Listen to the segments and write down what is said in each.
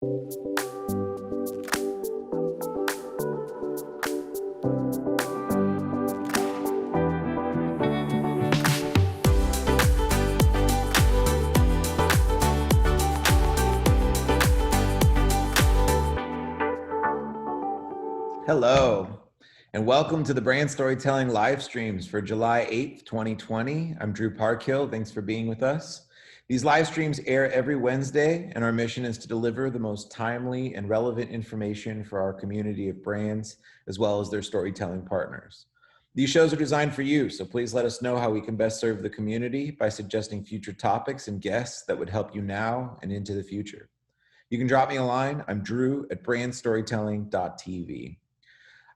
Hello, and welcome to the Brand Storytelling live streams for July 8th, 2020. I'm Drew Parkhill. Thanks for being with us. These live streams air every Wednesday, and our mission is to deliver the most timely and relevant information for our community of brands, as well as their storytelling partners. These shows are designed for you, so please let us know how we can best serve the community by suggesting future topics and guests that would help you now and into the future. You can drop me a line. I'm Drew at BrandStorytelling.tv.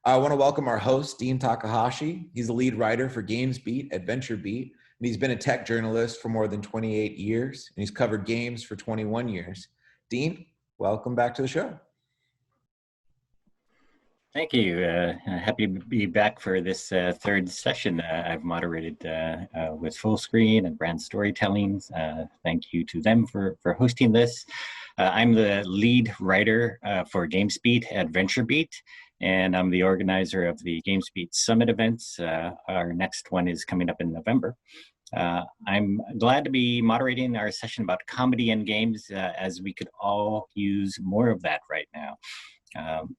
I want to welcome our host, Dean Takahashi. He's the lead writer for GamesBeat at VentureBeat, and he's been a tech journalist for more than 28 years, and he's covered games for 21 years. Dean, welcome back to the show. Thank you. Happy to be back for this third session I've moderated with Fullscreen and Brand Storytelling. Thank you to them for hosting this. I'm the lead writer for GamesBeat at VentureBeat, and I'm the organizer of the GamesBeat Summit events. Our next one is coming up in November. I'm glad to be moderating our session about comedy and games, as we could all use more of that right now.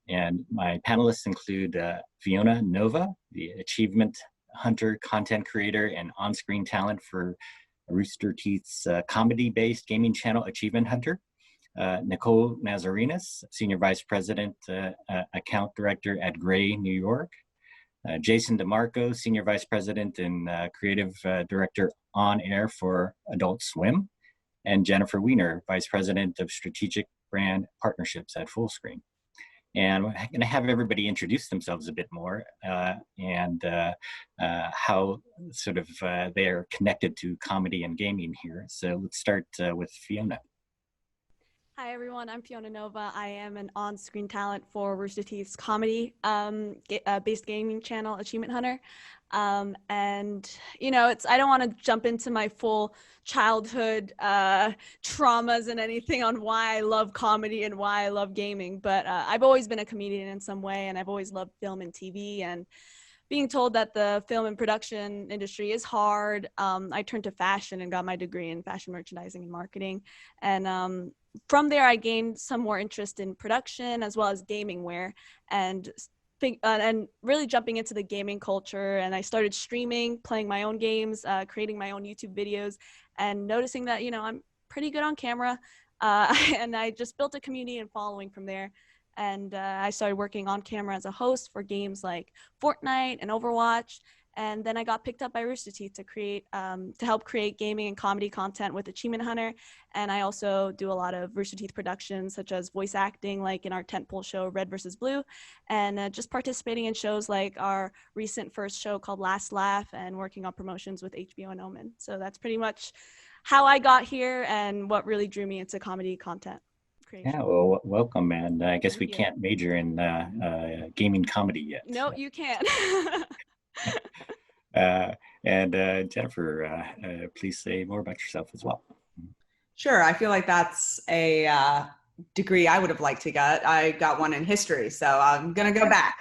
And my panelists include Fiona Nova, the achievement hunter, content creator, and on-screen talent for Rooster Teeth's comedy-based gaming channel, Achievement Hunter. Nicole Nazarenas, Senior Vice President, Account Director at Gray, New York. Jason DeMarco, Senior Vice President and Creative Director on air for Adult Swim. And Jennifer Weiner, Vice President of Strategic Brand Partnerships at Fullscreen. And I'm going to have everybody introduce themselves a bit more and how sort of they are connected to comedy and gaming here. So let's start with Fiona. Hi everyone, I'm Fiona Nova. I am an on-screen talent for Rooster Teeth's comedy-based gaming channel, Achievement Hunter. And you know, I don't want to jump into my full childhood traumas and anything on why I love comedy and why I love gaming, but I've always been a comedian in some way, and I've always loved film and TV. And being told that the film and production industry is hard, I turned to fashion and got my degree in fashion merchandising and marketing. And from there, I gained some more interest in production as well as gaming wear, and really jumping into the gaming culture. And I started streaming, playing my own games, creating my own YouTube videos, and noticing that, you know, I'm pretty good on camera. And I just built a community and following from there. And I started working on camera as a host for games like Fortnite and Overwatch. And then I got picked up by Rooster Teeth to help create gaming and comedy content with Achievement Hunter. And I also do a lot of Rooster Teeth productions, such as voice acting, like in our tentpole show Red vs. Blue, and just participating in shows like our recent first show called Last Laugh, and working on promotions with HBO and Omen. So that's pretty much how I got here and what really drew me into comedy content creation. Yeah, well, welcome, and I guess we can't major in gaming comedy yet. No, you can't. And Jennifer, please say more about yourself as well. Sure. I feel like that's a degree I would have liked to get. I got one in history, so I'm going to go back.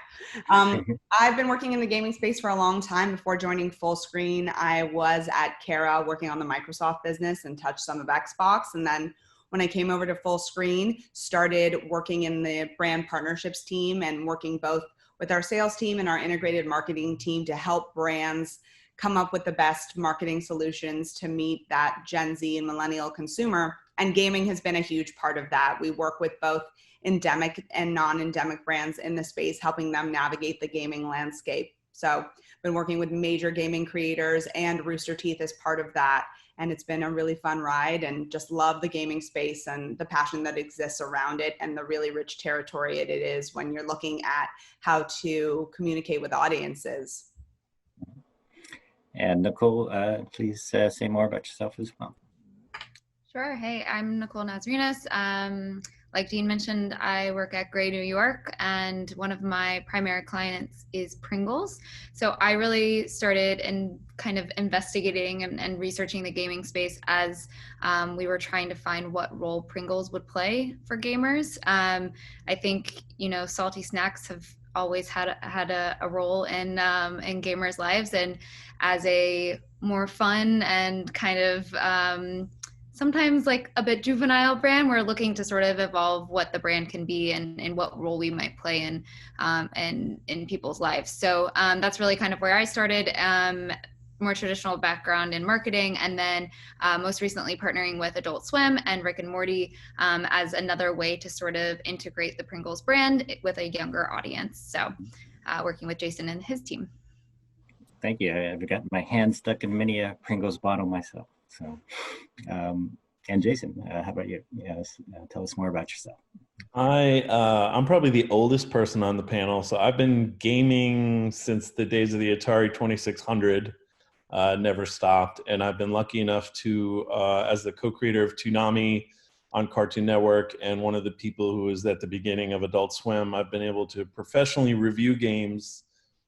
I've been working in the gaming space for a long time. Before joining Fullscreen, I was at Kara working on the Microsoft business and touched some of Xbox. And then when I came over to Fullscreen, started working in the brand partnerships team and working both with our sales team and our integrated marketing team to help brands come up with the best marketing solutions to meet that Gen Z and millennial consumer. And gaming has been a huge part of that. We work with both endemic and non-endemic brands in the space, helping them navigate the gaming landscape. So been working with major gaming creators, and Rooster Teeth is part of that. And it's been a really fun ride, and just love the gaming space and the passion that exists around it, and the really rich territory it is when you're looking at how to communicate with audiences. And Nicole, please say more about yourself as well. Sure. Hey, I'm Nicole Nazarenas. like Dean mentioned, I work at Gray, New York, and one of my primary clients is Pringles. So I really started in kind of investigating and researching the gaming space as we were trying to find what role Pringles would play for gamers. I think, you know, salty snacks have always had a role in gamers' lives, and as a more fun and kind of sometimes like a bit juvenile brand, we're looking to sort of evolve what the brand can be and what role we might play in people's lives. So that's really kind of where I started. More traditional background in marketing, and then most recently partnering with Adult Swim and Rick and Morty as another way to sort of integrate the Pringles brand with a younger audience. So working with Jason and his team. Thank you. I've got my hand stuck in many a Pringles bottle myself. So, and Jason, how about you? Yes, tell us more about yourself. I'm probably the oldest person on the panel, so I've been gaming since the days of the Atari 2600. Never stopped, and I've been lucky enough to, as the co-creator of Toonami on Cartoon Network, and one of the people who was at the beginning of Adult Swim, I've been able to professionally review games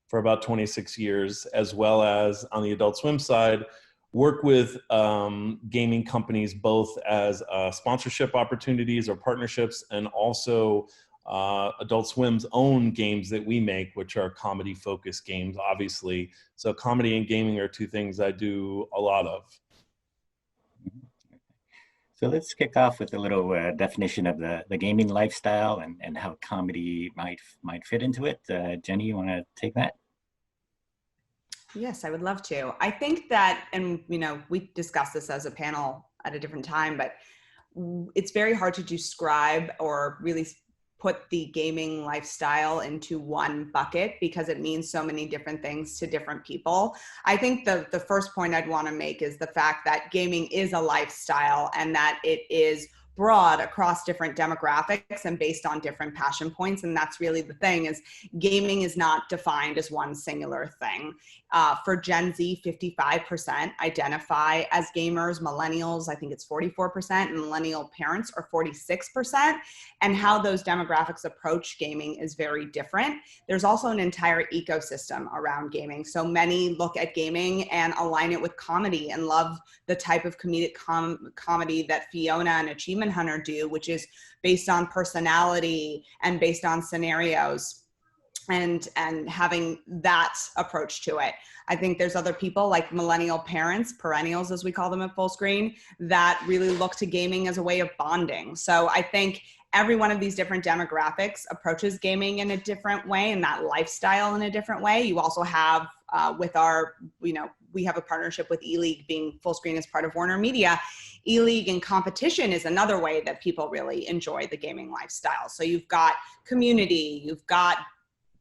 for about 26 years, as well as on the Adult Swim side, work with gaming companies both as sponsorship opportunities or partnerships, and also Adult Swim's own games that we make, which are comedy-focused games, obviously. So comedy and gaming are two things I do a lot of. So let's kick off with a little definition of the gaming lifestyle and how comedy might fit into it. Jenny, you want to take that? Yes, I would love to. I think that, and you know, we discussed this as a panel at a different time, but it's very hard to describe or really put the gaming lifestyle into one bucket because it means so many different things to different people. I think the first point I'd want to make is the fact that gaming is a lifestyle and that it is broad across different demographics and based on different passion points. And that's really the thing, is gaming is not defined as one singular thing. For Gen Z, 55% identify as gamers. Millennials, I think it's 44%, and millennial parents are 46%. And how those demographics approach gaming is very different. There's also an entire ecosystem around gaming. So many look at gaming and align it with comedy and love the type of comedic comedy that Fiona and Achievement Hunter do, which is based on personality and based on scenarios, and having that approach to it. I think there's other people like millennial parents, perennials as we call them at Full Screen, that really look to gaming as a way of bonding. So I think every one of these different demographics approaches gaming in a different way and that lifestyle in a different way. You also have with our, you know, we have a partnership with E-League, being Full Screen as part of Warner Media. E-League and competition is another way that people really enjoy the gaming lifestyle. So you've got community, you've got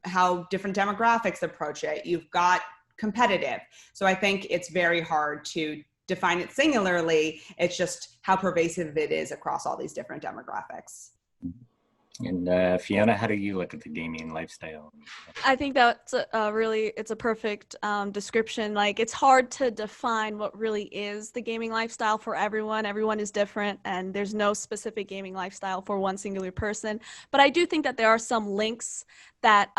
how different demographics approach it, you've got competitive. So I think it's very hard to define it singularly. It's just how pervasive it is across all these different demographics. And Fiona, how do you look at the gaming lifestyle? I think that's it's a perfect description. Like, it's hard to define what really is the gaming lifestyle for everyone. Everyone is different, and there's no specific gaming lifestyle for one singular person. But I do think that there are some links that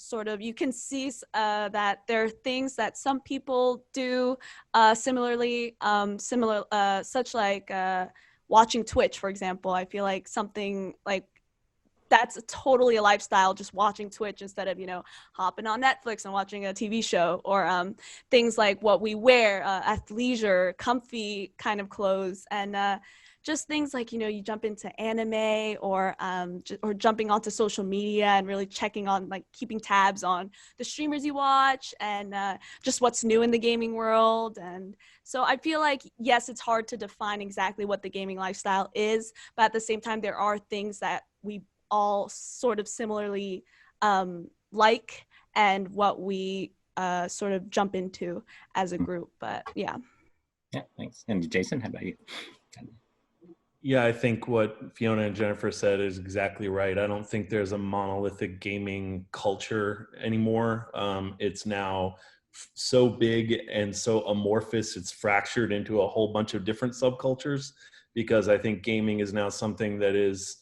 sort of, you can see that there are things that some people do similarly, such like watching Twitch, for example. I feel like something like that's totally a lifestyle, just watching Twitch instead of, you know, hopping on Netflix and watching a TV show, or things like what we wear, athleisure, comfy kind of clothes, and just things like, you know, you jump into anime or jumping onto social media and really checking on, like, keeping tabs on the streamers you watch and just what's new in the gaming world. And so I feel like, yes, it's hard to define exactly what the gaming lifestyle is, but at the same time, there are things that we all sort of similarly like, and what we sort of jump into as a group. But yeah. Yeah, thanks. And Jason, how about you? Yeah, I think what Fiona and Jennifer said is exactly right. I don't think there's a monolithic gaming culture anymore. It's now so big and so amorphous, it's fractured into a whole bunch of different subcultures, because I think gaming is now something that is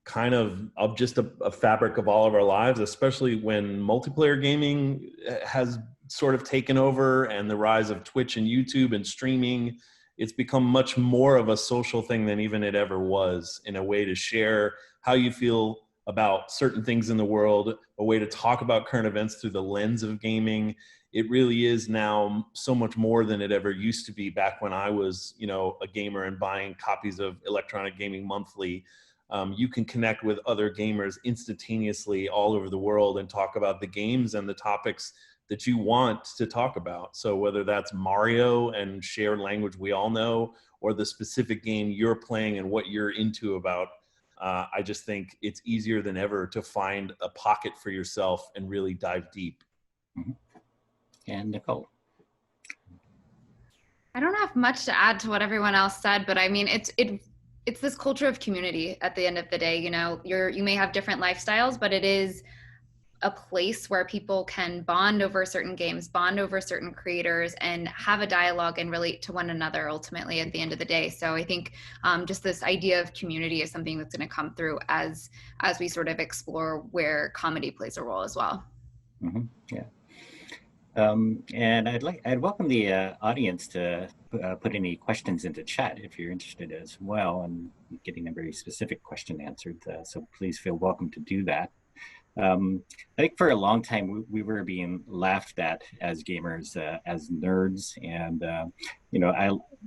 kind of just a fabric of all of our lives, especially when multiplayer gaming has sort of taken over, and the rise of Twitch and YouTube and streaming. It's become much more of a social thing than even it ever was, in a way to share how you feel about certain things in the world, a way to talk about current events through the lens of gaming. It really is now so much more than it ever used to be back when I was, a gamer and buying copies of Electronic Gaming Monthly. You can connect with other gamers instantaneously all over the world and talk about the games and the topics that you want to talk about. So whether that's Mario and shared language we all know, or the specific game you're playing and what you're into about, I just think it's easier than ever to find a pocket for yourself and really dive deep. Mm-hmm. And Nicole. I don't have much to add to what everyone else said, but I mean, it's this culture of community at the end of the day. You may have different lifestyles, but it is a place where people can bond over certain games, bond over certain creators, and have a dialogue and relate to one another ultimately at the end of the day. So I think just this idea of community is something that's going to come through as we sort of explore where comedy plays a role as well. Mm-hmm. Yeah. And I'd welcome the audience to put any questions into chat if you're interested as well, and getting a very specific question answered. So please feel welcome to do that. I think for a long time we were being laughed at as gamers, as nerds, and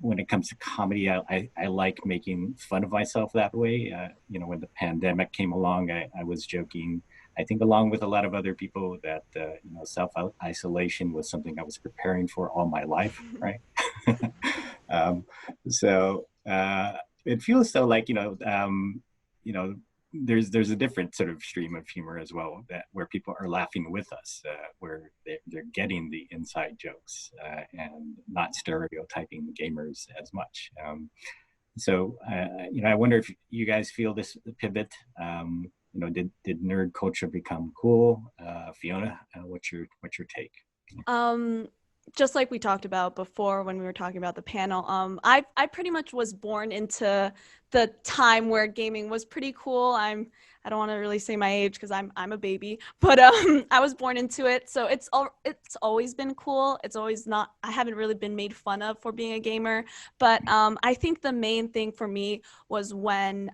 when it comes to comedy, I like making fun of myself that way. When the pandemic came along, I was joking, I think along with a lot of other people, that self-isolation was something I was preparing for all my life, right? So it feels so like there's a different sort of stream of humor as well, where people are laughing with us, where they're getting the inside jokes and not stereotyping gamers as much. So I wonder if you guys feel this pivot. Did nerd culture become cool? Fiona, what's your take? Just like we talked about before when we were talking about the panel, I pretty much was born into the time where gaming was pretty cool. I don't want to really say my age because I'm a baby, but I was born into it, so it's always been cool. It's always not. I haven't really been made fun of for being a gamer, but I think the main thing for me was when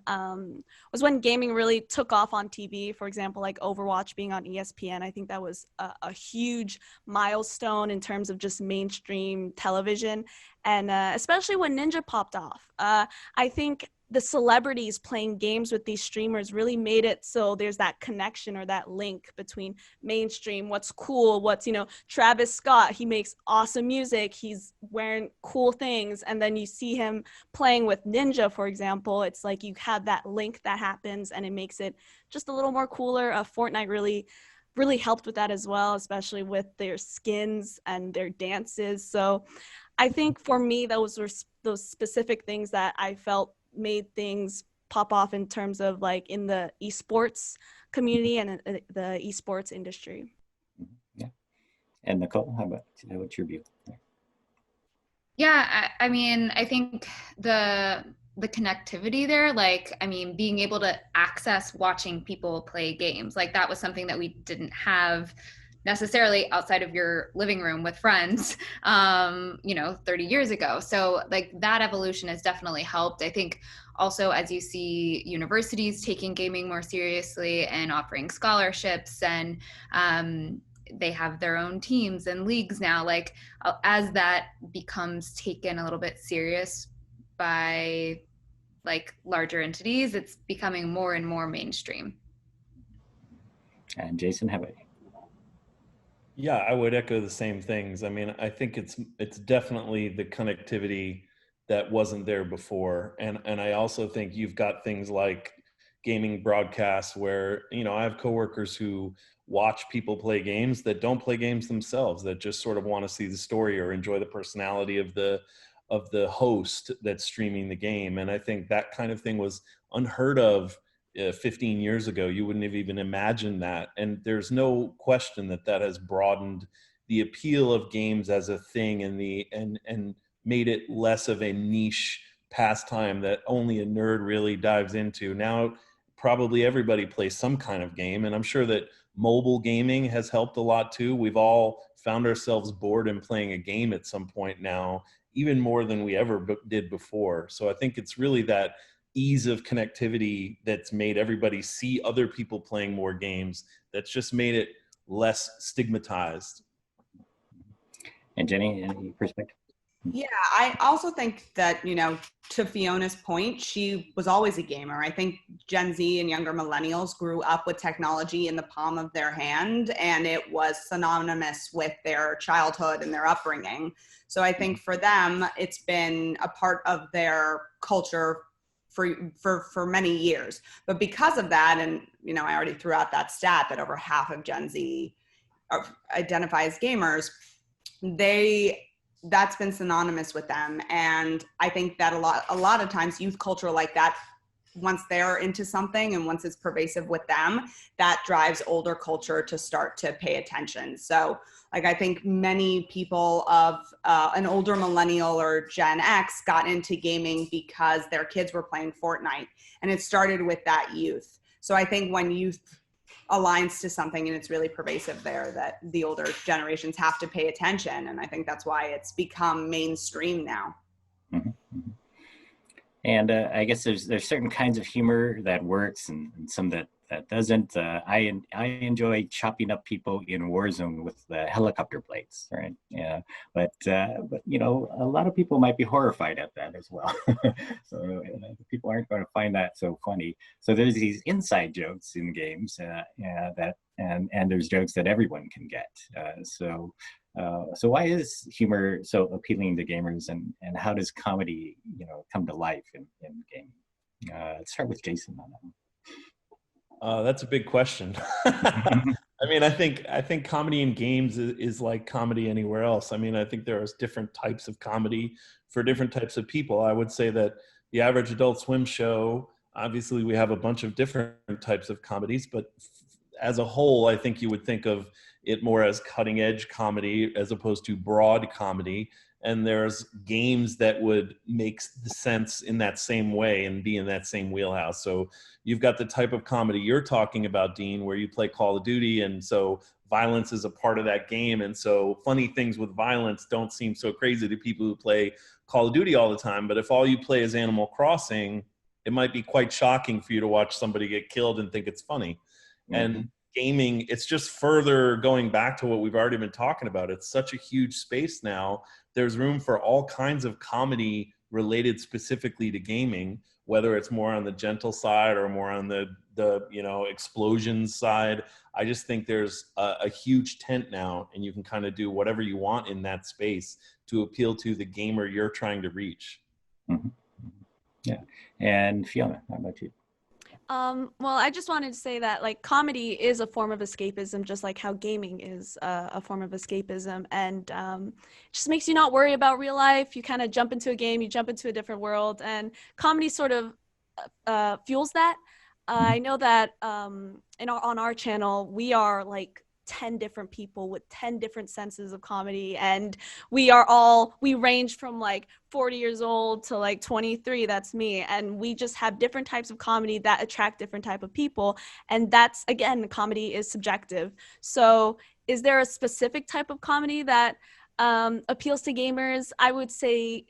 gaming really took off on TV. For example, like Overwatch being on ESPN. I think that was a huge milestone in terms of just mainstream television, and especially when Ninja popped off. I think the celebrities playing games with these streamers really made it so there's that connection or that link between mainstream, what's cool, what's, Travis Scott, he makes awesome music, he's wearing cool things, and then you see him playing with Ninja, for example. It's like you have that link that happens and it makes it just a little more cooler. Fortnite really helped with that as well, especially with their skins and their dances. So I think for me, those were those specific things that I felt made things pop off in terms of like in the esports community and the esports industry. Yeah. And Nicole, what's your view? Yeah, I mean, I think the connectivity there, being able to access watching people play games, like that was something that we didn't have necessarily outside of your living room with friends 30 years ago. So like that evolution has definitely helped. I think also as you see universities taking gaming more seriously and offering scholarships, and they have their own teams and leagues now, like as that becomes taken a little bit serious by like larger entities, it's becoming more and more mainstream. And Jason, how about you? Yeah, I would echo the same things. I mean, I think it's definitely the connectivity that wasn't there before. And I also think you've got things like gaming broadcasts where, I have coworkers who watch people play games that don't play games themselves, that just sort of want to see the story or enjoy the personality of the host that's streaming the game. And I think that kind of thing was unheard of 15 years ago. You wouldn't have even imagined that. And there's no question that has broadened the appeal of games as a thing, and made it less of a niche pastime that only a nerd really dives into. Now probably everybody plays some kind of game. And I'm sure that mobile gaming has helped a lot too. We've all found ourselves bored and playing a game at some point now, even more than we ever did before. So I think it's really that ease of connectivity that's made everybody see other people playing more games, that's just made it less stigmatized. And Jenny, any perspective? Yeah, I also think that, you know, to Fiona's point, she was always a gamer. I think Gen Z and younger millennials grew up with technology in the palm of their hand, and it was synonymous with their childhood and their upbringing. So I think for them, it's been a part of their culture for many years. But because of that, and, you know, I already threw out that stat that over half of Gen Z identify as gamers, that's been synonymous with them. And I think that a lot of times youth culture like that, once they're into something and once it's pervasive with them, that drives older culture to start to pay attention. So like, I think many people of an older millennial or Gen X got into gaming because their kids were playing Fortnite, and it started with that youth. So I think when youth aligns to something and it's really pervasive there, that the older generations have to pay attention. And I think that's why it's become mainstream now. Mm-hmm. And I guess there's certain kinds of humor that works and some that doesn't. I enjoy chopping up people in Warzone with helicopter blades, right? Yeah, but you know, a lot of people might be horrified at that as well. So people aren't going to find that so funny. So there's these inside jokes in games, that and there's jokes that everyone can get. So why is humor so appealing to gamers, and how does comedy, you know, come to life in gaming? Let's start with Jason on that one. That's a big question. I mean, I think comedy in games is like comedy anywhere else. I mean, I think there are different types of comedy for different types of people. I would say that the average Adult Swim show, obviously we have a bunch of different types of comedies, but as a whole, I think you would think of it more as cutting edge comedy as opposed to broad comedy. And there's games that would make sense in that same way and be in that same wheelhouse. So you've got the type of comedy you're talking about, Dean, where you play Call of Duty, and so violence is a part of that game. And so funny things with violence don't seem so crazy to people who play Call of Duty all the time. But if all you play is Animal Crossing, it might be quite shocking for you to watch somebody get killed and think it's funny. Mm-hmm. And gaming, it's just further going back to what we've already been talking about. It's such a huge space now. There's room for all kinds of comedy related specifically to gaming, whether it's more on the gentle side or more on the you know, explosions side. I just think there's a huge tent now, and you can kind of do whatever you want in that space to appeal to the gamer you're trying to reach. Mm-hmm. Yeah. And Fiona, how about you? Well, I just wanted to say that, like, comedy is a form of escapism, just like how gaming is a form of escapism, and it just makes you not worry about real life. You kind of jump into a game, you jump into a different world, and comedy sort of fuels that. I know that on our channel, we are like 10 different people with 10 different senses of comedy, and we range from like 40 years old to like 23. That's me. And we just have different types of comedy that attract different type of people. And that's, again, comedy is subjective. So is there a specific type of comedy that appeals to gamers? I would say,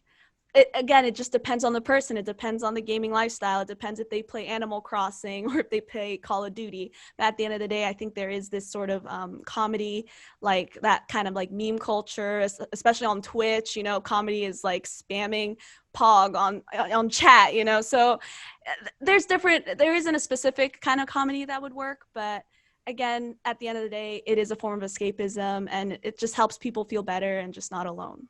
it just depends on the person. It depends on the gaming lifestyle. It depends if they play Animal Crossing or if they play Call of Duty. But at the end of the day, I think there is this sort of comedy, like that kind of like meme culture, especially on Twitch. You know, comedy is like spamming Pog on chat, you know. So there isn't a specific kind of comedy that would work, but again, at the end of the day, it is a form of escapism, and it just helps people feel better and just not alone.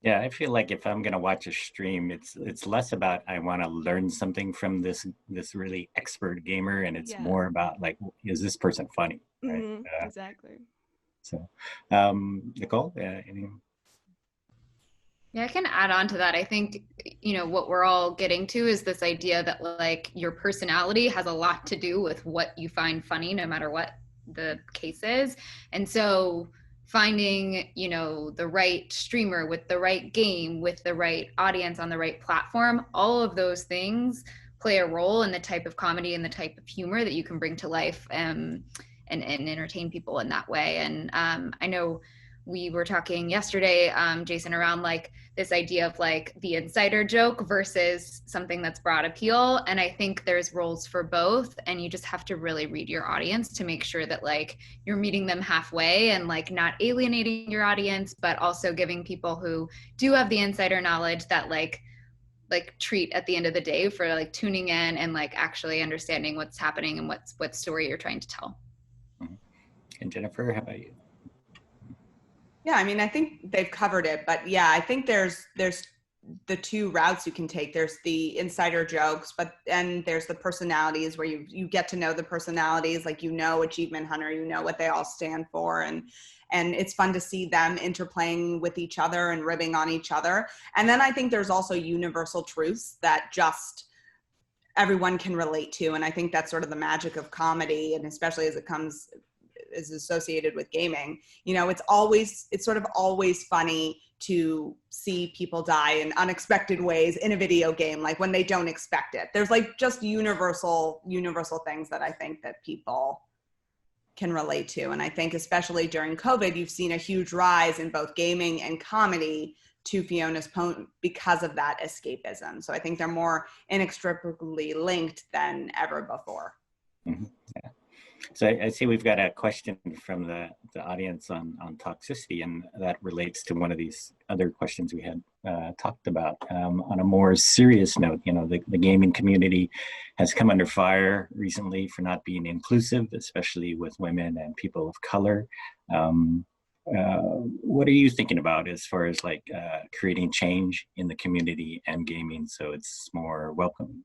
Yeah, I feel like if I'm going to watch a stream, it's less about I want to learn something from this really expert gamer, and it's more about like, is this person funny? Right? Mm-hmm. Exactly. So, Nicole, anything? Yeah, I can add on to that. I think, you know, what we're all getting to is this idea that like your personality has a lot to do with what you find funny, no matter what the case is. And so finding, you know, the right streamer with the right game, with the right audience on the right platform, all of those things play a role in the type of comedy and the type of humor that you can bring to life, and entertain people in that way. And I know we were talking yesterday, Jason, around like this idea of like the insider joke versus something that's broad appeal. And I think there's roles for both, and you just have to really read your audience to make sure that like you're meeting them halfway and like not alienating your audience, but also giving people who do have the insider knowledge that like treat at the end of the day for like tuning in and like actually understanding what's happening and what story you're trying to tell. And Jennifer, how about you? Yeah, I mean, I think they've covered it, but yeah, I think there's the two routes you can take. There's the insider jokes, but then there's the personalities where you get to know the personalities, like, you know, Achievement Hunter, you know what they all stand for, and it's fun to see them interplaying with each other and ribbing on each other. And then I think there's also universal truths that just everyone can relate to, and I think that's sort of the magic of comedy, and especially as it is associated with gaming. You know, it's sort of always funny to see people die in unexpected ways in a video game, like when they don't expect it. There's like just universal things that I think that people can relate to. And I think especially during COVID, you've seen a huge rise in both gaming and comedy, to Fiona's point, because of that escapism. So I think they're more inextricably linked than ever before. Mm-hmm. Yeah. So I see we've got a question from the audience on toxicity, and that relates to one of these other questions we had talked about. On a more serious note, you know, the gaming community has come under fire recently for not being inclusive, especially with women and people of color. What are you thinking about as far as like creating change in the community and gaming so it's more welcome?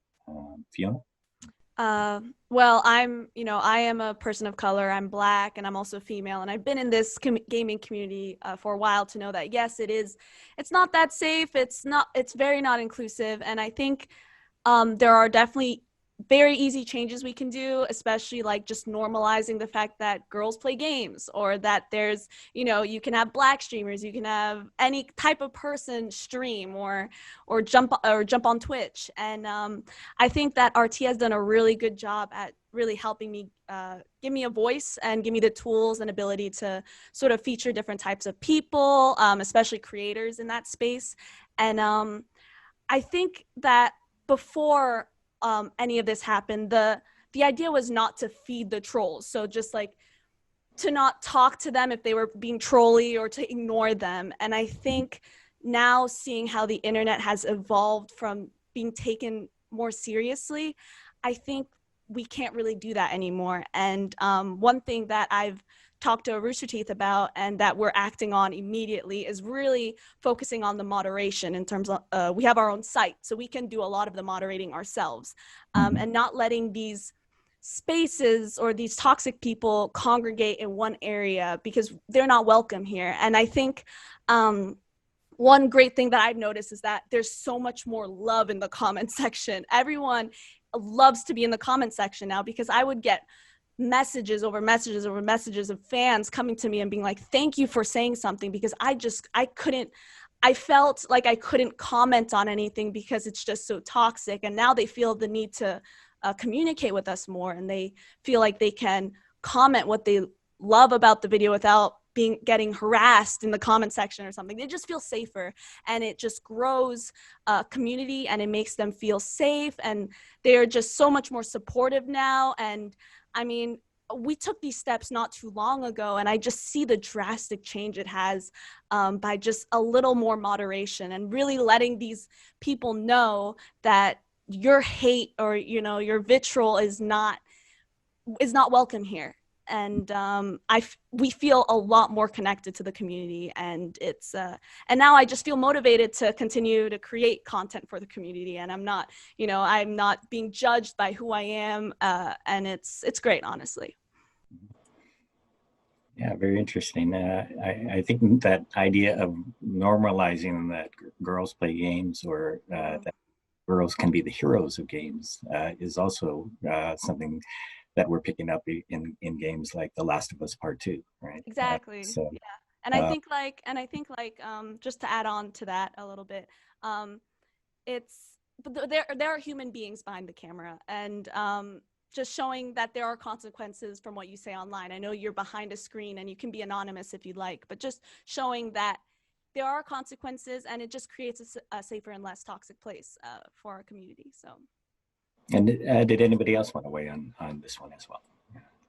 Fiona? Well, I am a person of color. I'm Black, and I'm also female, and I've been in this gaming community for a while to know that yes, it's not that safe. It's very not inclusive, and I think there are definitely very easy changes we can do, especially like just normalizing the fact that girls play games, or that there's, you can have Black streamers, you can have any type of person stream or jump on Twitch. And I think that RT has done a really good job at really helping me give me a voice and give me the tools and ability to sort of feature different types of people, especially creators in that space. And I think that before any of this happened, the idea was not to feed the trolls. So just like to not talk to them if they were being trolly, or to ignore them. And I think now, seeing how the internet has evolved from being taken more seriously, I think we can't really do that anymore. And one thing that I've talked to Rooster Teeth about, and that we're acting on immediately, is really focusing on the moderation in terms of, we have our own site, so we can do a lot of the moderating ourselves, and not letting these spaces or these toxic people congregate in one area, because they're not welcome here. And I think one great thing that I've noticed is that there's so much more love in the comment section. Everyone loves to be in the comment section now, because I would get messages over messages of fans coming to me and being like, thank you for saying something, because I felt like I couldn't comment on anything because it's just so toxic. And now they feel the need to communicate with us more, and they feel like they can comment what they love about the video without getting harassed in the comment section or something. They just feel safer, and it just grows community, and it makes them feel safe, and they're just so much more supportive now. And I mean, we took these steps not too long ago, and I just see the drastic change it has by just a little more moderation, and really letting these people know that your hate or your vitriol is not welcome here. And we feel a lot more connected to the community, and it's and now I just feel motivated to continue to create content for the community, and I'm not being judged by who I am, and it's great, honestly. Yeah, very interesting. I think that idea of normalizing that girls play games, or that girls can be the heroes of games, is also something that we're picking up in games like The Last of Us Part 2, right? Exactly. Yeah. And I think like just to add on to that a little bit, it's but there are human beings behind the camera, and just showing that there are consequences from what you say online. I know you're behind a screen and you can be anonymous if you'd like, but just showing that there are consequences, and it just creates a safer and less toxic place for our community. So. And did anybody else want to weigh on this one as well?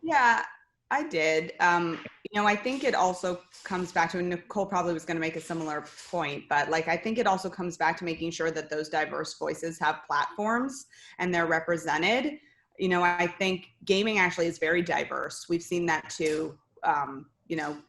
Yeah, I did. I think it also comes back to, and Nicole probably was going to make a similar point, but like, I think it also comes back to making sure that those diverse voices have platforms and they're represented. I think gaming actually is very diverse. We've seen that too.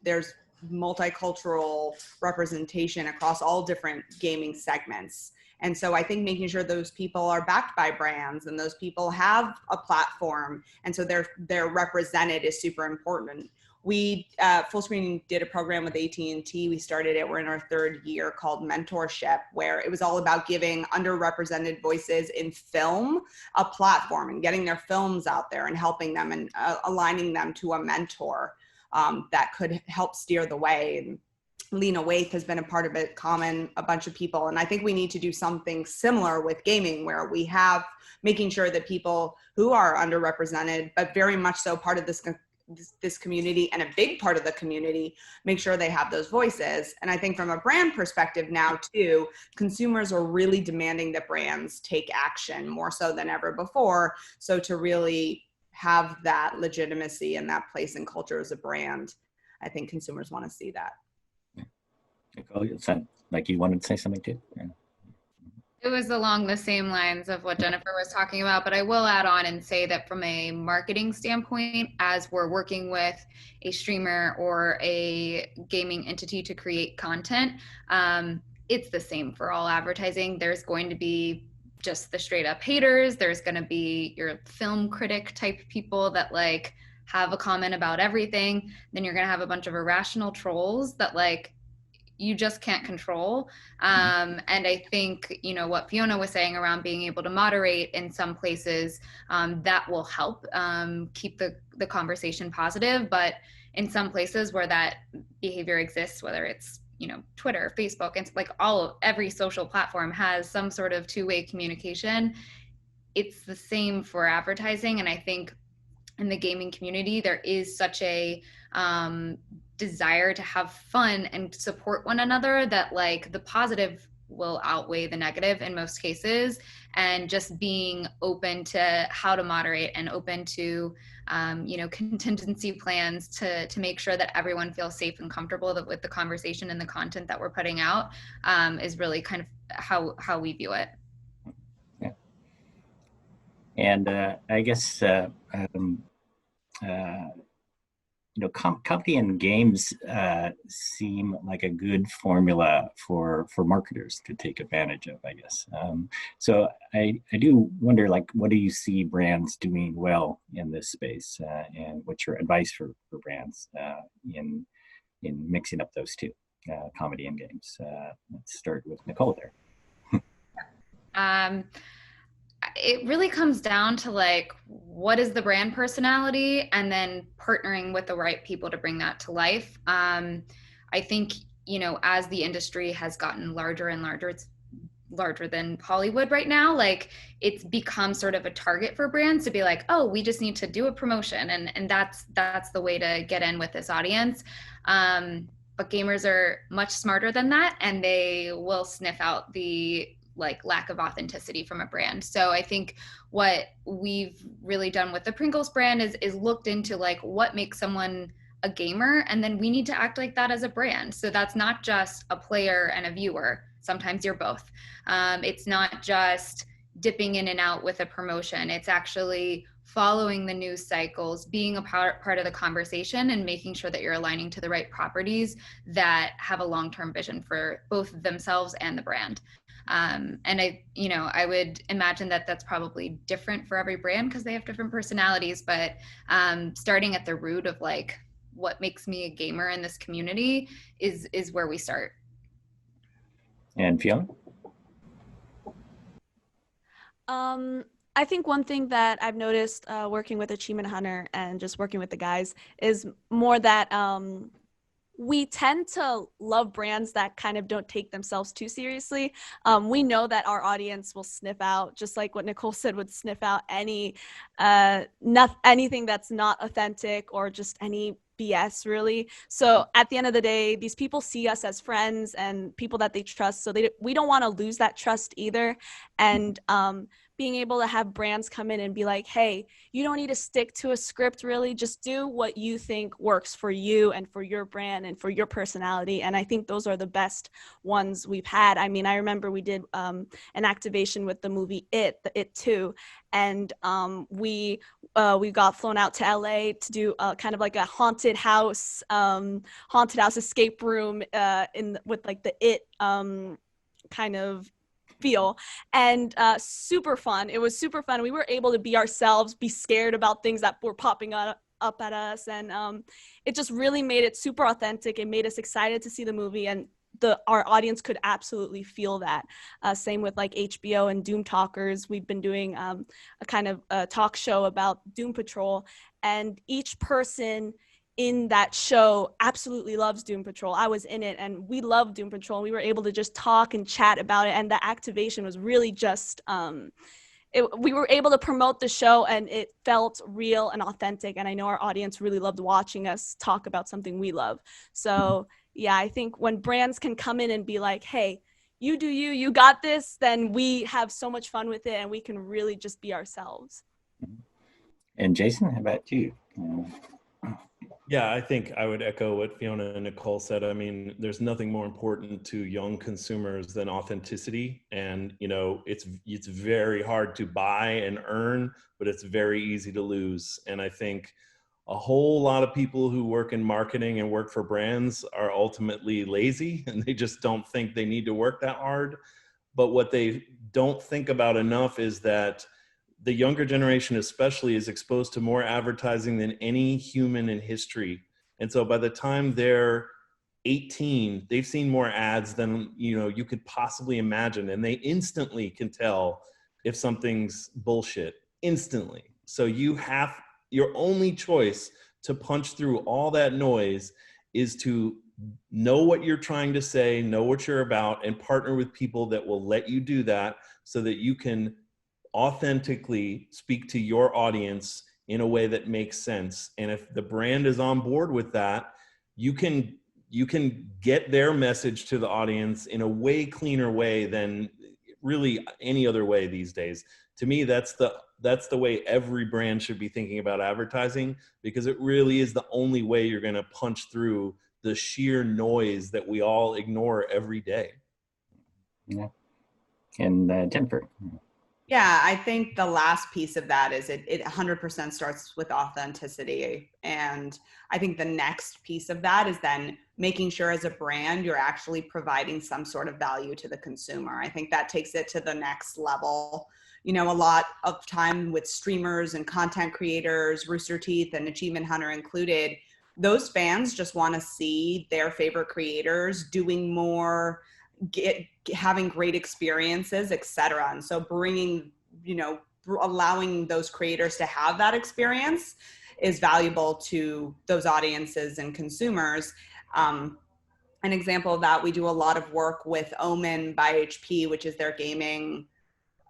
There's multicultural representation across all different gaming segments. And so I think making sure those people are backed by brands and those people have a platform, and so they're represented is super important. We Fullscreen did a program with AT&T. We started it. We're in our third year, called Mentorship, where it was all about giving underrepresented voices in film a platform and getting their films out there and helping them and aligning them to a mentor that could help steer the way. And Lena Waithe has been a part of it, a bunch of people. And I think we need to do something similar with gaming, where we have making sure that people who are underrepresented, but very much so part of this community and a big part of the community, make sure they have those voices. And I think from a brand perspective now too, consumers are really demanding that brands take action more so than ever before. So to really have that legitimacy and that place and culture as a brand, I think consumers want to see that. Nicole, it sounded like you wanted to say something too. Yeah. It was along the same lines of what Jennifer was talking about, but I will add on and say that from a marketing standpoint, as we're working with a streamer or a gaming entity to create content, it's the same for all advertising. There's going to be just the straight up haters. There's going to be your film critic type people that like have a comment about everything. Then you're going to have a bunch of irrational trolls that like you just can't control. And I think, what Fiona was saying around being able to moderate in some places, that will help keep the conversation positive. But in some places where that behavior exists, whether it's, Twitter, Facebook, and like every social platform has some sort of two-way communication. It's the same for advertising. And I think in the gaming community, there is such a desire to have fun and support one another that like the positive will outweigh the negative in most cases, and just being open to how to moderate and open to contingency plans to make sure that everyone feels safe and comfortable with the conversation and the content that we're putting out is really kind of how we view it. Yeah. And I guess comedy and games seem like a good formula for marketers to take advantage of, I guess. So I do wonder, like, what do you see brands doing well in this space, and what's your advice for brands in mixing up those two, comedy and games? Let's start with Nicole there. It really comes down to like, what is the brand personality, and then partnering with the right people to bring that to life. I think, as the industry has gotten larger and larger, it's larger than Hollywood right now. Like, it's become sort of a target for brands to be like, oh, we just need to do a promotion. And that's the way to get in with this audience. But gamers are much smarter than that, and they will sniff out the like lack of authenticity from a brand. So I think what we've really done with the Pringles brand is looked into like what makes someone a gamer, and then we need to act like that as a brand. So that's not just a player and a viewer. Sometimes you're both. It's not just dipping in and out with a promotion. It's actually following the news cycles, being a part of the conversation, and making sure that you're aligning to the right properties that have a long-term vision for both themselves and the brand. And I would imagine that that's probably different for every brand because they have different personalities, but starting at the root of like, what makes me a gamer in this community is where we start. And Fiona? I think one thing that I've noticed working with Achievement Hunter and just working with the guys is more that we tend to love brands that kind of don't take themselves too seriously. We know that our audience will sniff out, just like what Nicole said, would sniff out anything that's not authentic or just any BS, really. So at the end of the day, these people see us as friends and people that they trust. So we don't want to lose that trust either. And being able to have brands come in and be like, hey, you don't need to stick to a script, really. Just do what you think works for you and for your brand and for your personality. And I think those are the best ones we've had. I mean, I remember we did an activation with the movie It 2, and we got flown out to LA to do kind of like a haunted house escape room with like the It kind of feel, and super fun. It was super fun. We were able to be ourselves, be scared about things that were popping up at us, and it just really made it super authentic. It made us excited to see the movie, and our audience could absolutely feel that. Same with like HBO and Doom Talkers. We've been doing a kind of a talk show about Doom Patrol, and each person in that show absolutely loves Doom Patrol. I was in it and we loved Doom Patrol. We were able to just talk and chat about it, and the activation was really just we were able to promote the show, and it felt real and authentic, and I know our audience really loved watching us talk about something we love. So yeah, I think when brands can come in and be like, hey, you do you got this, then we have so much fun with it and we can really just be ourselves. And Jason, how about you? Yeah, I think I would echo what Fiona and Nicole said. I mean, there's nothing more important to young consumers than authenticity. And, you know, it's very hard to buy and earn, but it's very easy to lose. And I think a whole lot of people who work in marketing and work for brands are ultimately lazy, and they just don't think they need to work that hard. But what they don't think about enough is that the younger generation especially is exposed to more advertising than any human in history. And so by the time they're 18, they've seen more ads than, you know, you could possibly imagine. And they instantly can tell if something's bullshit, instantly. So your only choice to punch through all that noise is to know what you're trying to say, know what you're about, and partner with people that will let you do that so that you can authentically speak to your audience in a way that makes sense. And if the brand is on board with that, you can get their message to the audience in a way cleaner way than really any other way these days. To me, that's the way every brand should be thinking about advertising, because it really is the only way you're going to punch through the sheer noise that we all ignore every day. Yeah. And Jennifer. Yeah, I think the last piece of that is it 100% starts with authenticity. And I think the next piece of that is then making sure as a brand, you're actually providing some sort of value to the consumer. I think that takes it to the next level. You know, a lot of time with streamers and content creators, Rooster Teeth and Achievement Hunter included, those fans just want to see their favorite creators doing more, having great experiences, etc. And so bringing, you know, allowing those creators to have that experience is valuable to those audiences and consumers. An example of that, we do a lot of work with Omen by HP, which is their gaming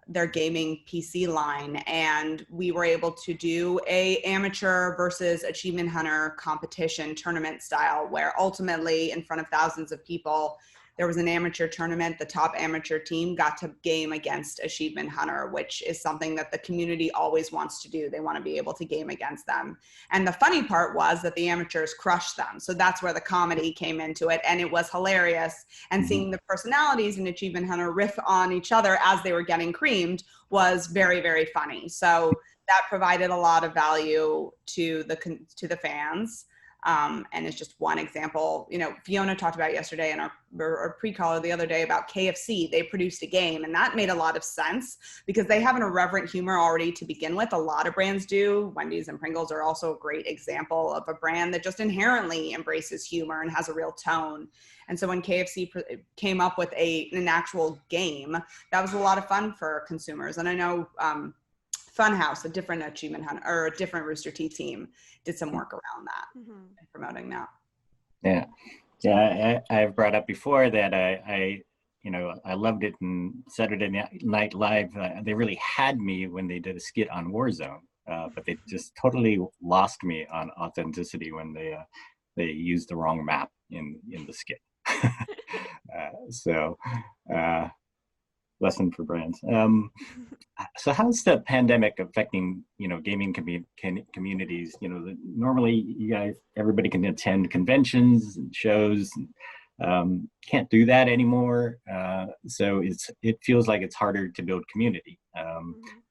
PC line, and we were able to do a amateur versus Achievement Hunter competition tournament style, where ultimately in front of thousands of people, there was an amateur tournament. The top amateur team got to game against Achievement Hunter, which is something that the community always wants to do. They want to be able to game against them. And the funny part was that the amateurs crushed them. So that's where the comedy came into it. And it was hilarious. And seeing the personalities in Achievement Hunter riff on each other as they were getting creamed was very, very funny. So that provided a lot of value to the fans. And it's just one example. You know, Fiona talked about yesterday in our pre-caller the other day about KFC. They produced a game, and that made a lot of sense because they have an irreverent humor already to begin with. A lot of brands do. Wendy's and Pringles are also a great example of a brand that just inherently embraces humor and has a real tone. And so when KFC came up with an actual game, that was a lot of fun for consumers. And I know Funhouse, a different Achievement Hunter or a different Rooster Teeth team, did some work around that and promoting that. Yeah. Yeah, I've brought up before that I loved it in Saturday Night Live. They really had me when they did a skit on Warzone, but they just totally lost me on authenticity when they used the wrong map in the skit. So, lesson for brands. So how's the pandemic affecting, gaming communities? Normally everybody can attend conventions and shows. Can't do that anymore. So it feels like it's harder to build community.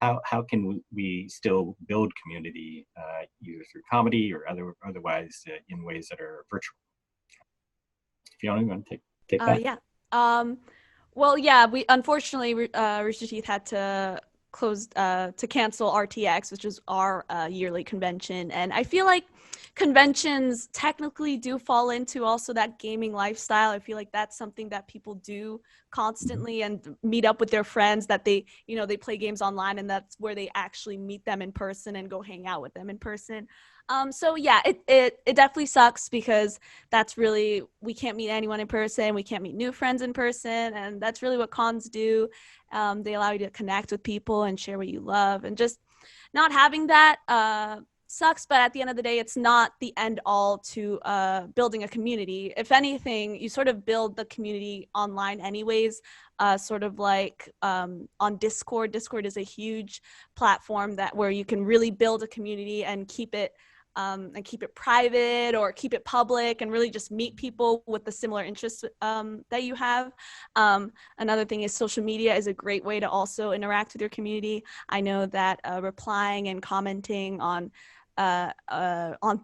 How can we still build community, either through comedy or otherwise in ways that are virtual? Fiona, you want to take that? Yeah. Well, yeah, we unfortunately Rooster Teeth had to cancel RTX, which is our yearly convention, and I feel like conventions technically do fall into also that gaming lifestyle. I feel like that's something that people do constantly and meet up with their friends, that they play games online, and that's where they actually meet them in person and go hang out with them in person. So yeah, it definitely sucks because that's really, we can't meet anyone in person, we can't meet new friends in person, and that's really what cons do. They allow you to connect with people and share what you love, and just not having that sucks. But at the end of the day, it's not the end all to building a community. If anything, you sort of build the community online anyways, sort of like on Discord. Discord is a huge platform where you can really build a community and keep it private or keep it public, and really just meet people with the similar interests that you have. Another thing is social media is a great way to also interact with your community. I know that replying and commenting on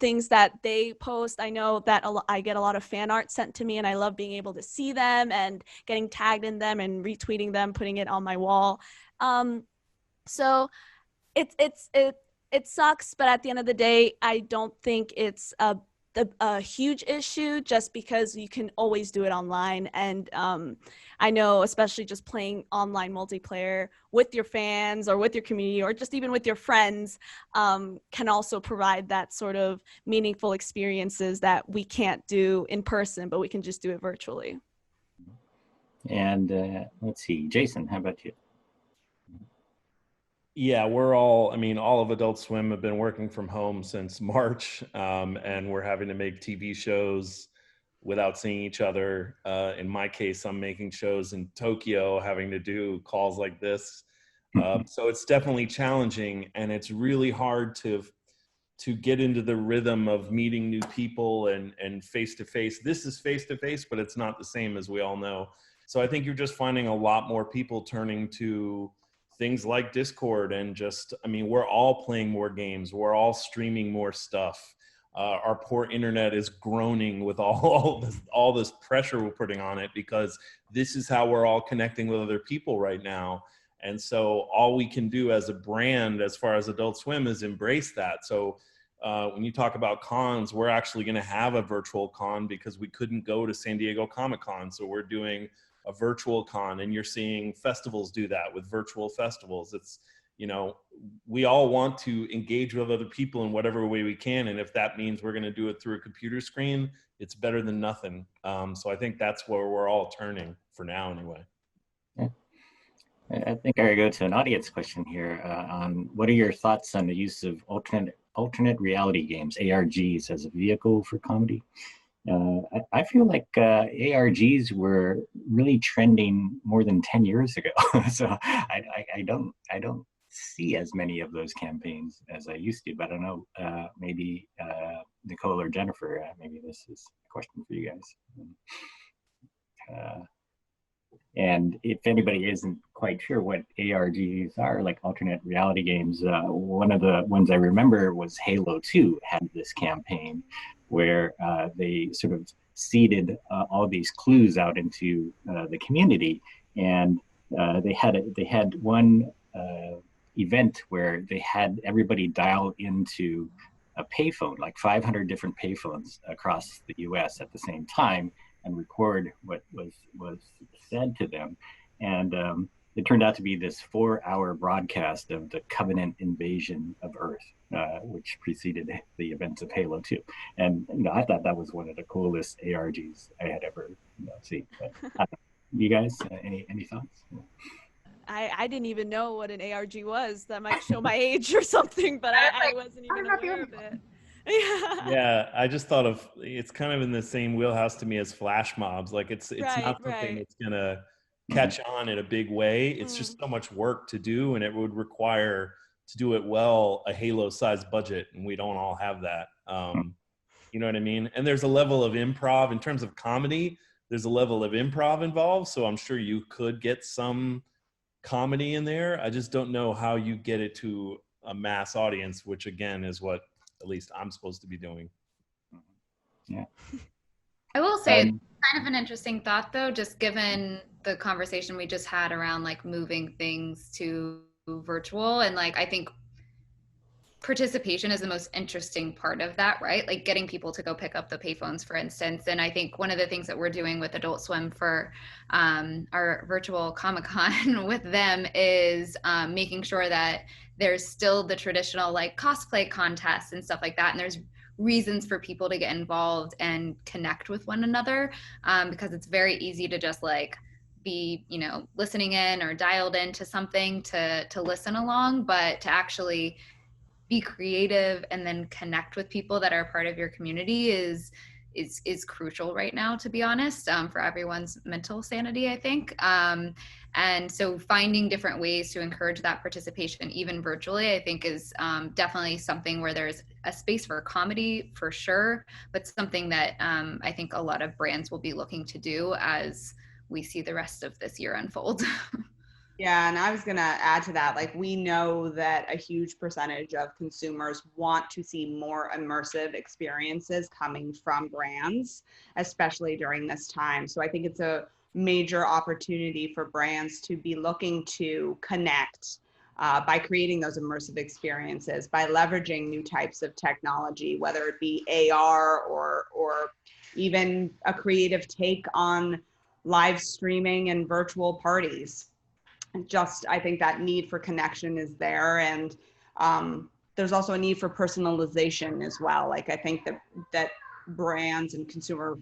things that they post, I know that I get a lot of fan art sent to me, and I love being able to see them and getting tagged in them and retweeting them, putting it on my wall. So it sucks, but at the end of the day, I don't think it's a huge issue, just because you can always do it online. And I know, especially just playing online multiplayer with your fans or with your community or just even with your friends, can also provide that sort of meaningful experiences that we can't do in person, but we can just do it virtually. And let's see, Jason, how about you? Yeah, all of Adult Swim have been working from home since March, and we're having to make TV shows without seeing each other. In my case, I'm making shows in Tokyo, having to do calls like this. So it's definitely challenging, and it's really hard to get into the rhythm of meeting new people and face-to-face. This is face-to-face, but it's not the same, as we all know. So I think you're just finding a lot more people turning to things like Discord, and we're all playing more games. We're all streaming more stuff. Our poor internet is groaning with all this pressure we're putting on it, because this is how we're all connecting with other people right now. And so all we can do as a brand, as far as Adult Swim, is embrace that. So when you talk about cons, we're actually going to have a virtual con because we couldn't go to San Diego Comic-Con. So we're doing a virtual con, and you're seeing festivals do that with virtual festivals. It's, we all want to engage with other people in whatever way we can. And if that means we're going to do it through a computer screen, it's better than nothing. So I think that's where we're all turning for now anyway. Yeah. I think I go to an audience question here on what are your thoughts on the use of alternate reality games, ARGs, as a vehicle for comedy? I feel like ARGs were really trending more than 10 years ago. So I don't see as many of those campaigns as I used to, but I don't know, maybe Nicole or Jennifer, maybe this is a question for you guys. And if anybody isn't quite sure what ARGs are, like alternate reality games, one of the ones I remember was Halo 2 had this campaign where they sort of seeded all these clues out into the community. And they had one event where they had everybody dial into a payphone, like 500 different payphones across the US at the same time, and record what was said to them. And it turned out to be this 4-hour broadcast of the Covenant invasion of Earth. which preceded the events of Halo 2. And I thought that was one of the coolest ARGs I had ever seen. But, you guys, any thoughts? I didn't even know what an ARG was. That might show my age or something, but I wasn't even aware of it. Yeah, I just thought of it's kind of in the same wheelhouse to me as flash mobs. Like it's not something that's gonna catch on in a big way. It's just so much work to do, and it would require to do it well a Halo-sized budget, and we don't all have that. You know what I mean? And there's a level of improv in terms of comedy. There's a level of improv involved, so I'm sure you could get some comedy in there. I just don't know how you get it to a mass audience, which again is what at least I'm supposed to be doing. Yeah. I will say it's kind of an interesting thought though, just given the conversation we just had around like moving things to virtual, and like I think participation is the most interesting part of that, right? Like getting people to go pick up the payphones, for instance. And I think one of the things that we're doing with Adult Swim for our virtual Comic-Con with them is making sure that there's still the traditional like cosplay contests and stuff like that. And there's reasons for people to get involved and connect with one another, because it's very easy to just like be, listening in or dialed into something to listen along, but to actually be creative and then connect with people that are part of your community is crucial right now, to be honest, for everyone's mental sanity, I think. And so finding different ways to encourage that participation, even virtually, I think is definitely something where there's a space for comedy for sure, but something that I think a lot of brands will be looking to do as we see the rest of this year unfold. Yeah, and I was going to add to that, like we know that a huge percentage of consumers want to see more immersive experiences coming from brands, especially during this time. So I think it's a major opportunity for brands to be looking to connect by creating those immersive experiences, by leveraging new types of technology, whether it be AR or even a creative take on live streaming and virtual parties. I think that need for connection is there, and there's also a need for personalization as well. Like I think that brands and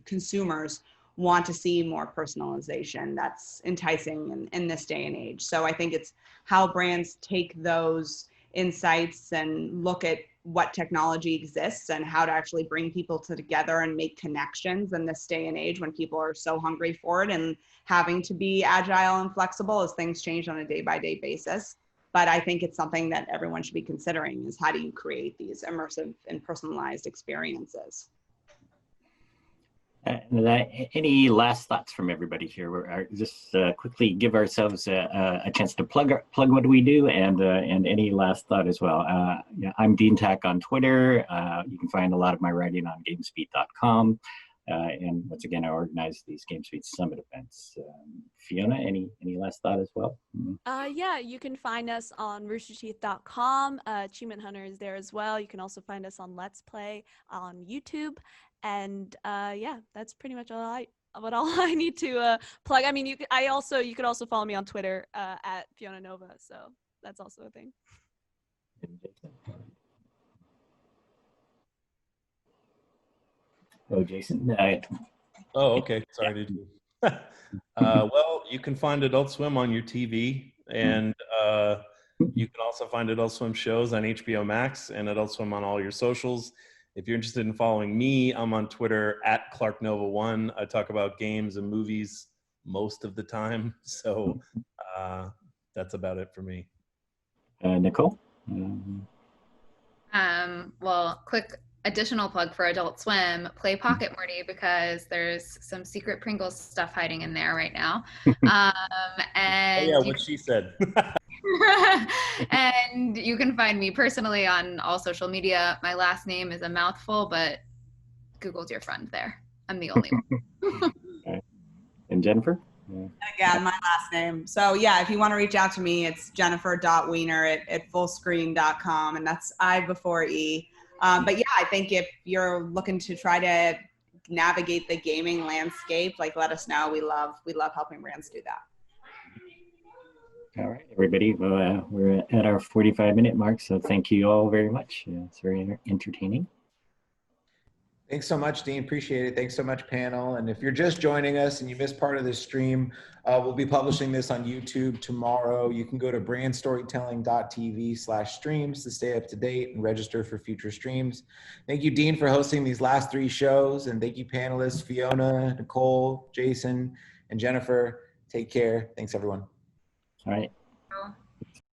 consumers want to see more personalization that's enticing in this day and age. So I think it's how brands take those insights and look at what technology exists and how to actually bring people together and make connections in this day and age when people are so hungry for it and having to be agile and flexible as things change on a day-by-day basis. But I think it's something that everyone should be considering is how do you create these immersive and personalized experiences? Any last thoughts from everybody here? We're just quickly give ourselves a chance to plug what we do, and any last thought as well. I'm Dean Tack on Twitter. You can find a lot of my writing on gamespeed.com. And once again, I organize these GameSpeed Summit events. Fiona, any last thought as well? Yeah, you can find us on roosterteeth.com. Achievement Hunter is there as well. You can also find us on Let's Play on YouTube. And yeah, that's pretty much all I need to plug. I mean, you could also follow me on Twitter at Fiona Nova. So that's also a thing. Oh, Jason. Oh, okay. Sorry to do. Well, you can find Adult Swim on your TV, and you can also find Adult Swim shows on HBO Max and Adult Swim on all your socials. If you're interested in following me, I'm on Twitter at ClarkNova1. I talk about games and movies most of the time. So that's about it for me. Nicole? Well, quick additional plug for Adult Swim, play Pocket Morty because there's some secret Pringles stuff hiding in there right now. And oh yeah, what she said. And you can find me personally on all social media. My last name is a mouthful, but Google's your friend there. I'm the only one. Okay. And Jennifer? Again, my last name. So yeah, if you want to reach out to me, it's jennifer.wiener at fullscreen.com, and that's I before E. But yeah, I think if you're looking to try to navigate the gaming landscape, like let us know. We love helping brands do that. All right, everybody. Well, we're at our 45-minute mark, so thank you all very much. It's very entertaining. Thanks so much, Dean. Appreciate it. Thanks so much, panel. And if you're just joining us and you missed part of this stream, we'll be publishing this on YouTube tomorrow. You can go to BrandStorytelling.tv/streams to stay up to date and register for future streams. Thank you, Dean, for hosting these last 3 shows. And thank you, panelists, Fiona, Nicole, Jason, and Jennifer. Take care. Thanks, everyone. All right.